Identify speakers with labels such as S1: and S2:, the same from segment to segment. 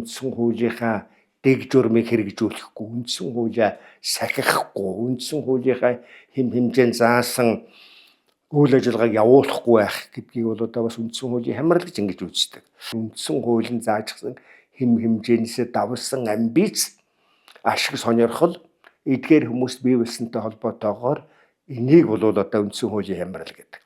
S1: үндсэн хуулийнхаа дэг журмыг хэрэгжүүлэхгүй, үндсэн хуулиа сахихгүй, үндсэн хуулийнхаа хэм хэмжээнд заасан үйл ажиллагааг явуулахгүй байх гэдгийг бол одоо бас үндсэн хуулийн хямрал гэж ингэж үздэг. Үндсэн хуулийн заажсан хэм хэмжээнээс давсан амбиц, ашиг сонирхол эдгээр хүмүүст бий болсонтой холбоотойгоор энийг бол одоо үндсэн хуулийн хямрал гэдэг.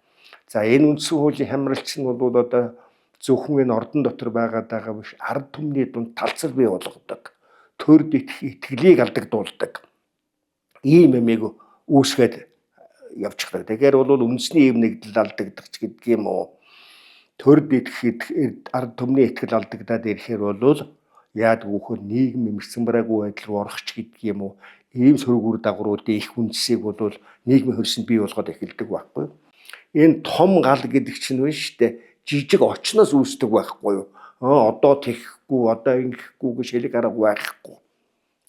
S1: За энэ үндсэн хуулийн хямралч нь бол одоо зөвхөн энэ ордон дотор байгаа биш, ард түмний дунд талцал бий болгодог, төрд итгэлийг алдагдуулдаг ийм юмыг үүсгээд явчихдаг. Тэгэхээр бол үндэсний эв нэгдэл алдагдах ч гэдэг юм уу. Төрд ард түмний итгэл алдагдаад ирэхээр бол яадаг вөхөр нийгэм эмэрсэн бараагүй байдал руу орох ч гэдэг юм уу. Ийм сөргүүр дагавруудын их үндсийг бол нийгмийн хөрсөнд бий болгоод эхэлдэг байхгүй. Энэ том гал гэдэг чинь биш шүү дээ. Жижиг очноос үүсдэг байхгүй юу? Одоо тэхгүй, одоо ингэхгүй гэж шилэг арга байхгүй.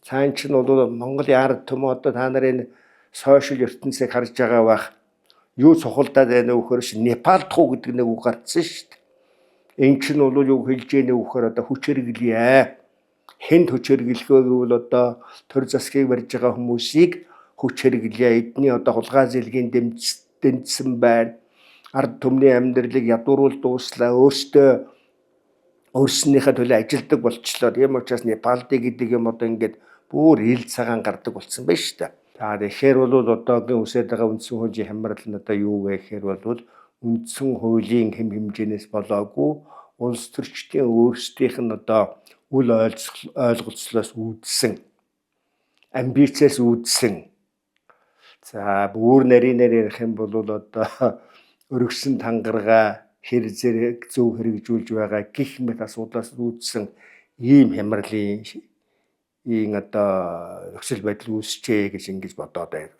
S1: Цаан чинь бол Монголын ард түмэн одоо та нарын сошиал ертөнцийг харж байгаа байх. Юу цухалдаад байна вэ гэхээр Непал туу гэдэг нэг үг гарцсан шүү дээ. Энэ чинь бол юу хэлж яах вэ гэхээр одоо хүч хэрэглэе. Хэнд хүч хэрэглэхөө гэвэл одоо төр засгийг барьж байгаа хүмүүсийг хүч хэрэглэе. Эдний одоо хулгай зэлгийн дэмжсэн байна. Ард түмний амьдралыг ядууруул дууслаа. Өөрснийхээ төлөө ажилдаг болчлоо. Тийм учраас Непалдыг гэдэг юм одоо ингээд бүр ил цагаан гардаг болсон байна шүү дээ. За тэгэхээр бол одоогийн үсээд байгаа үндсэн хуулийн хямрал нь одоо юу вэ гэхээр бол үндсэн хуулийн хэм хэмжээнээс болоогүй улс төрчдийн өөрсдийнх нь одоо үл ойлголцлоос үүдсэн, амбицээс үүдсэн. За бүр нарийнаар ярих юм бол одоо өргөсөн тангараа хэр зэрэг зөв хэрэгжүүлж байгаа гэх мэт асуудлаас үүдсэн ийм хямралын одоо нөхцөл байдал үүсчээ гэж ингэж бодоод байна.